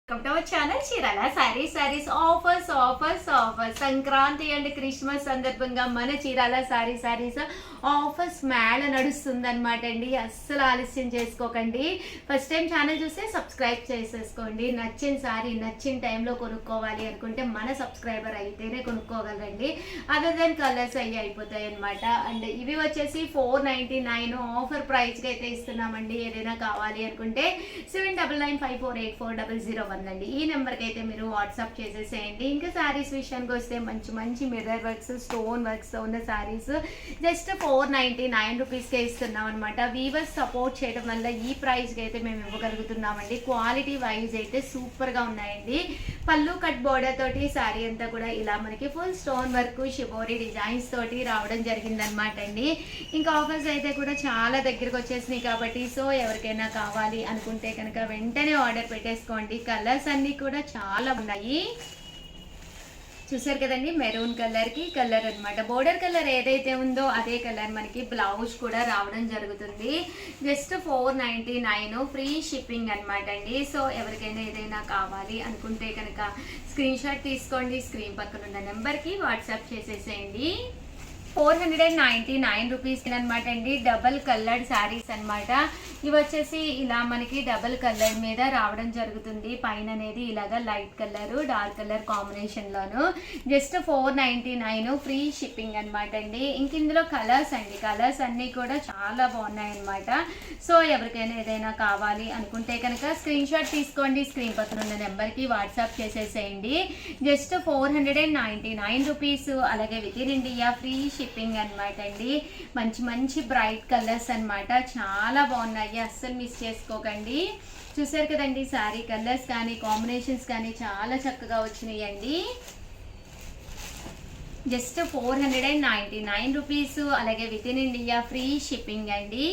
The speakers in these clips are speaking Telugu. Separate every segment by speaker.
Speaker 1: Welcome to our channel Chirala saris offers Sankranti and Christmas సందర్భంగా మన చీరాల సారీస్ ఆఫర్స్ మేళ నడుస్తుంది అనమాట అండి. అస్సలు ఆలస్యం చేసుకోకండి. ఫస్ట్ టైం ఛానల్ చూస్తే సబ్స్క్రైబ్ చేసేసుకోండి. నచ్చిన సారీ నచ్చిన టైంలో కొనుక్కోవాలి అనుకుంటే మన సబ్స్క్రైబర్ అయితేనే కొనుక్కోగలరండి. అదర్ దెన్ కలర్స్ అయిపోతాయి అనమాట. అండ్ ఇవి వచ్చేసి 499 ఆఫర్ ప్రైస్కి అయితే ఇస్తున్నామండి. ఏదైనా కావాలి అనుకుంటే 7995484001 అండి. ఈ నెంబర్కి అయితే మీరు వాట్సాప్ చేసేసేయండి. ఇంకా శారీస్ విషయానికి వస్తే మంచి మిర్రర్ వర్క్స్ స్టోన్ వర్క్స్ ఉన్న శారీస్ జస్ట్ 499 రూపీస్కే ఇస్తున్నాం అనమాట. వీవర్స్ సపోర్ట్ చేయడం వల్ల ఈ ప్రైస్కి అయితే మేము ఇవ్వగలుగుతున్నామండి. క్వాలిటీ వైజ్ అయితే సూపర్గా ఉన్నాయండి. పళ్ళు కట్ బోర్డర్ తోటి శారీ అంతా కూడా ఇలా మనకి full stone work shibori designs తోటి రావడం జరిగిందనమాట అండి. ఇంకా ఆఫర్స్ అయితే కూడా చాలా దగ్గరకు వచ్చేసినాయి కాబట్టి సో ఎవరికైనా కావాలి అనుకుంటే కనుక వెంటనే ఆర్డర్ పెట్టేసుకోండి. కలర్స్ అన్నీ కూడా చాలా ఉన్నాయి. చూసారు కదండి, మెరూన్ కలర్కి కలర్ అనమాట. బోర్డర్ కలర్ ఏదైతే ఉందో అదే కలర్ మనకి బ్లౌజ్ కూడా రావడం జరుగుతుంది. జస్ట్ 499 ఫ్రీ షిప్పింగ్ అనమాట అండి. సో ఎవరికైనా ఏదైనా కావాలి అనుకుంటే కనుక స్క్రీన్ షాట్ తీసుకోండి. స్క్రీన్ పక్కన ఉన్న నెంబర్కి వాట్సాప్ చేసేసేయండి. 499 రూపీస్ అనమాట అండి. డబల్ కలర్డ్ శారీస్ అనమాట. ఇవి వచ్చేసి ఇలా మనకి డబల్ కలర్ మీద రావడం జరుగుతుంది. పైన అనేది ఇలాగా light colour dark colour combination లోను జస్ట్ 499 ఫ్రీ షిప్పింగ్ అనమాట అండి. ఇంక ఇందులో కలర్స్ అండి, కలర్స్ అన్ని కూడా చాలా బాగున్నాయి అనమాట. సో ఎవరికైనా ఏదైనా కావాలి అనుకుంటే కనుక స్క్రీన్ షాట్ తీసుకోండి. స్క్రీన్ పక్కన ఉన్న నెంబర్కి వాట్సాప్ చేసేసేయండి. Just 499 rupees. అలాగే within India free shipping అనమాట అండి. మంచి బ్రైట్ కలర్స్ అనమాట. చాలా బాగున్నాయి, అస్సలు మిస్ చేసుకోకండి. చూసారు కదండి, శారీ కలర్స్ కానీ కాంబినేషన్స్ కానీ చాలా చక్కగా వచ్చినాయి అండి. Just 499 rupees. అలాగే within India free shipping అండి.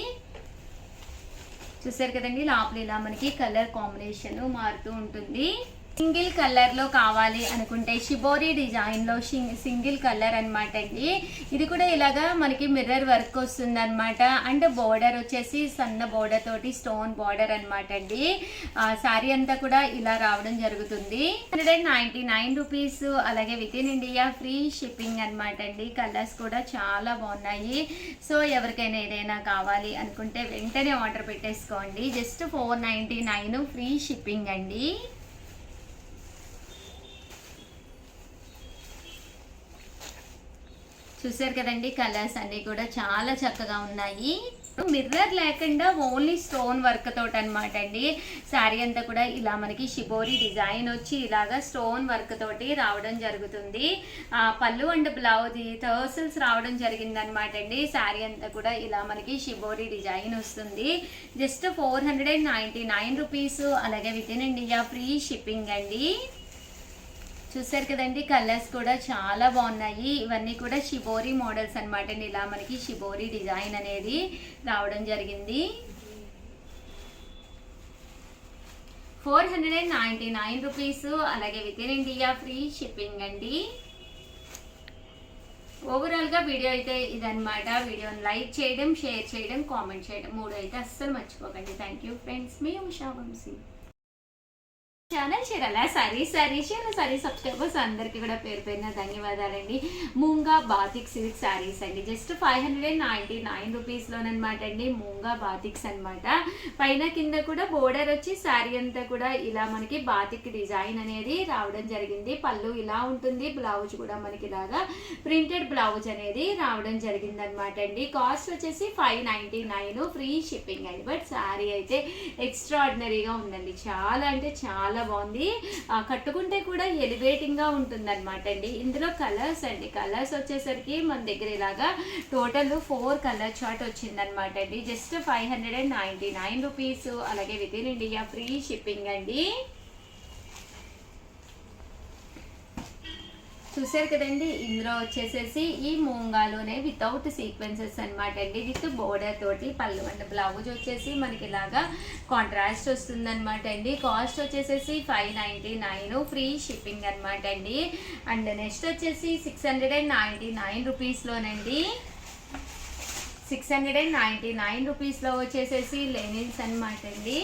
Speaker 1: చూసారు కదండి, లోపల ఇలా మనకి కలర్ కాంబినేషన్ మారుతూ ఉంటుంది. సింగిల్ కలర్లో కావాలి అనుకుంటే షిబోరి డిజైన్లో సింగిల్ కలర్ అనమాట అండి. ఇది కూడా ఇలాగా మనకి మిర్రర్ వర్క్ వస్తుంది అనమాట. అండ్ బోర్డర్ వచ్చేసి సన్న బోర్డర్ తోటి స్టోన్ బోర్డర్ అనమాట అండి. శారీ అంతా కూడా ఇలా రావడం జరుగుతుంది. 199 రూపీస్. అలాగే within India free shipping అనమాట అండి. కలర్స్ కూడా చాలా బాగున్నాయి. సో ఎవరికైనా ఏదైనా కావాలి అనుకుంటే వెంటనే ఆర్డర్ పెట్టేసుకోండి. జస్ట్ 499 ఫ్రీ షిప్పింగ్ అండి. చూసారు కదండి, కలర్స్ అన్ని కూడా చాలా చక్కగా ఉన్నాయి. మిర్రర్ లేకుండా ఓన్లీ స్టోన్ వర్క్ తోటి అనమాట అండి. శారీ అంతా కూడా ఇలా మనకి షిబోరి డిజైన్ వచ్చి ఇలాగా స్టోన్ వర్క్ తోటి రావడం జరుగుతుంది. పళ్ళు అండ్ బ్లౌజ్ టర్సల్స్ రావడం జరిగింది అనమాట అండి. శారీ అంతా కూడా ఇలా మనకి షిబోరి డిజైన్ వస్తుంది. Just 499 rupees. అలాగే within India free shipping అండి. చూసారు కదండి, కలర్స్ కూడా చాలా బాగున్నాయి. ఇవన్నీ కూడా షిబోరి మోడల్స్ అనమాట అండి. ఇలా మనకి షిబోరి డిజైన్ అనేది రావడం జరిగింది. 499 రూపీస్. అలాగే within India free shipping అండి. ఓవరాల్గా వీడియో అయితే ఇదనమాట. వీడియోని లైక్ చేయడం, షేర్ చేయడం, కామెంట్ చేయడం 3 అయితే అస్సలు మర్చిపోకండి. థ్యాంక్ యూ ఫ్రెండ్స్, మీ ఉషా వంశీ. ఛానల్ చీరాల సారీస్ సబ్స్క్రైబర్స్ అందరికీ కూడా పేరు పేరున ధన్యవాదాలండి. మూంగా బాతిక్ సిల్క్ శారీస్ అండి. జస్ట్ 599 రూపీస్లోనమాట అండి. మూంగా బాతిక్స్ అనమాట. పైన కింద కూడా బోర్డర్ వచ్చి శారీ అంతా కూడా ఇలా మనకి బాతిక్ డిజైన్ అనేది రావడం జరిగింది. పళ్ళు ఇలా ఉంటుంది. బ్లౌజ్ కూడా మనకి ఇలాగా ప్రింటెడ్ బ్లౌజ్ అనేది రావడం జరిగింది అనమాట అండి. కాస్ట్ వచ్చేసి 599 ఫ్రీ షిప్పింగ్ అండి. బట్ శారీ అయితే ఎక్స్ట్రాడినరీగా ఉందండి. చాలా అంటే చాలా బాగుంది. కట్టుకుంటే కూడా ఎలివేటింగ్ గా ఉంటుంది అనమాట అండి. ఇందులో కలర్స్ అండి, కలర్స్ వచ్చేసరికి మన దగ్గర ఇలాగా టోటల్ 4 కలర్ చార్ట్ వచ్చింది అనమాట అండి. Just 599 rupees. అలాగే within India free shipping అండి. చూసారు కదండి, ఇందులో వచ్చేసేసి ఈ మూంగాలోనే వితౌట్ సీక్వెన్సెస్ అనమాట అండి. విత్ బోర్డర్ తోటి పళ్ళు అండ్ బ్లౌజ్ వచ్చేసి మనకి ఇలాగా కాంట్రాస్ట్ వస్తుంది అనమాట అండి. కాస్ట్ వచ్చేసేసి 599 ఫ్రీ షిప్పింగ్ అనమాట అండి. అండ్ నెక్స్ట్ వచ్చేసి 699 రూపీస్లోనండి. 699 రూపీస్లో వచ్చేసేసి లెనిన్స్ అనమాట అండి.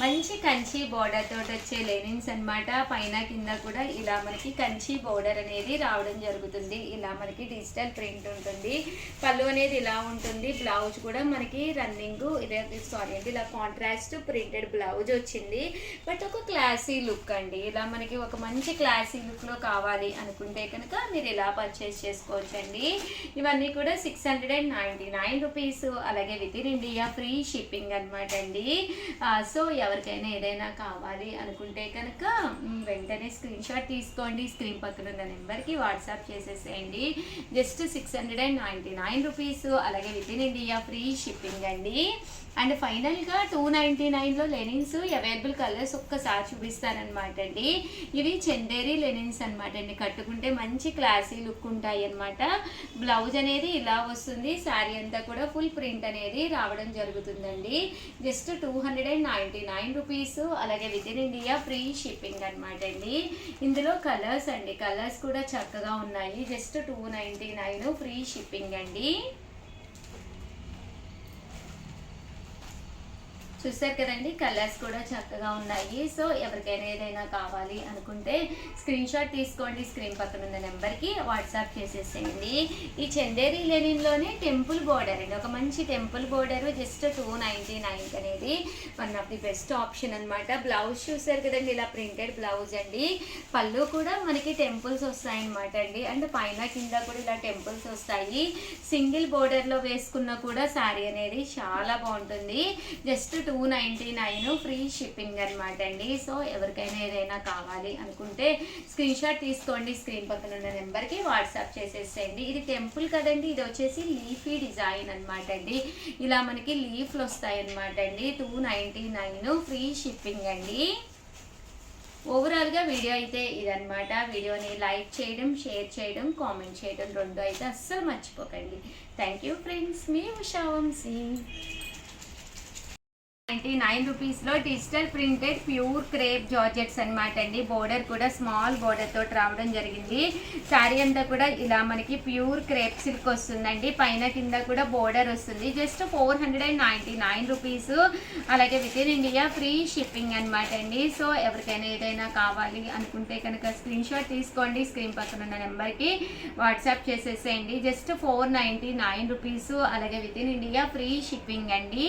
Speaker 1: మంచి కంచి బోర్డర్ తోటి వచ్చే లెనిన్స్ అన్నమాట. పైన కింద కూడా ఇలా మనకి కంచి బోర్డర్ అనేది రావడం జరుగుతుంది. ఇలా మనకి డిజిటల్ ప్రింట్ ఉంటుంది. పళ్ళు అనేది ఇలా ఉంటుంది. బ్లౌజ్ కూడా మనకి రన్నింగ్ ఇలా కాంట్రాస్ట్ ప్రింటెడ్ బ్లౌజ్ వచ్చింది. బట్ ఒక క్లాసీ లుక్ అండి. ఇలా మనకి ఒక మంచి క్లాసీ లుక్ లో కావాలి అనుకుంటే కనుక మీరు ఇలా పర్చేస్ చేసుకోవచ్చు అండి. ఇవన్నీ కూడా 699 రూపీస్. అలాగే within India free shipping అనమాట అండి. సో ఎవరికైనా ఏదైనా కావాలి అనుకుంటే కనుక వెంటనే స్క్రీన్ షాట్ తీసుకోండి. స్క్రీన్ పక్కన ఉన్న నెంబర్కి వాట్సాప్ చేసేసేయండి. Just 699 rupees. అలాగే within India free shipping అండి. అండ్ ఫైనల్గా 299లో లెనిన్స్ అవైలబుల్ కలర్స్ ఒక్కసారి చూపిస్తారనమాట అండి. ఇవి చందేరి లెనిన్స్ అనమాట అండి. కట్టుకుంటే మంచి క్లాసీ లుక్ ఉంటాయి అనమాట. బ్లౌజ్ అనేది ఇలా వస్తుంది. శారీ అంతా కూడా ఫుల్ ప్రింట్ అనేది రావడం జరుగుతుందండి. Just 299 rupees. అలాగే within India free shipping అనమాట అండి. ఇందులో కలర్స్ అండి, కలర్స్ కూడా చక్కగా ఉన్నాయి. జస్ట్ 299 ఫ్రీ షిప్పింగ్ అండి. చూసారు కదండి, కలర్స్ కూడా చక్కగా ఉన్నాయి. సో ఎవరికైనా ఏదైనా కావాలి అనుకుంటే స్క్రీన్ షాట్ తీసుకోండి. స్క్రీన్ పక్కన ఉన్న నెంబర్కి వాట్సాప్ చేసేసేయండి. ఈ చందేరి లెనిన్లోనే టెంపుల్ బోర్డర్ అండి, ఒక మంచి టెంపుల్ బోర్డర్. జస్ట్ 299 అనేది one of the best option అనమాట. బ్లౌజ్ చూసారు కదండి, ఇలా ప్రింటెడ్ బ్లౌజ్ అండి. పళ్ళు కూడా మనకి టెంపుల్స్ వస్తాయన్నమాట అండి. అండ్ పైన కింద కూడా ఇలా టెంపుల్స్ వస్తాయి. సింగిల్ బోర్డర్లో వేసుకున్న కూడా శారీ అనేది చాలా బాగుంటుంది. జస్ట్ 299 ఫ్రీ షిప్పింగ్ అనమాట అండి. సో ఎవరికైనా ఏదైనా కావాలి అనుకుంటే స్క్రీన్ షాట్ తీసుకోండి. స్క్రీన్ పక్కన ఉన్న నెంబర్కి వాట్సాప్ చేసేసేయండి. ఇది టెంపుల్ కదండి, ఇది వచ్చేసి లీఫీ డిజైన్ అనమాట అండి. ఇలా మనకి లీఫ్లు వస్తాయి అనమాట అండి. 299 ఫ్రీ షిప్పింగ్ అండి. ఓవరాల్గా వీడియో అయితే ఇదనమాట. వీడియోని లైక్ చేయడం, షేర్ చేయడం, కామెంట్ చేయడం రెండు అయితే అస్సలు మర్చిపోకండి. థ్యాంక్ యూ ఫ్రెండ్స్, మీ ఉషా వంశీ. 99 రూపీస్లో digital printed pure crepe georgettes అనమాట అండి. బోర్డర్ కూడా స్మాల్ బోర్డర్ తోటి రావడం జరిగింది. శారీ అంతా కూడా ఇలా మనకి ప్యూర్ క్రేప్ సిల్క్ వస్తుందండి. పైన కింద కూడా బోర్డర్ వస్తుంది. Just 499 rupees. అలాగే within India free shipping అనమాట అండి. సో ఎవరికైనా ఏదైనా కావాలి అనుకుంటే కనుక స్క్రీన్ షాట్ తీసుకోండి. స్క్రీన్ పక్కన ఉన్న నెంబర్కి వాట్సాప్ చేసేసేయండి. Just 499 rupees. అలాగే within India free shipping అండి.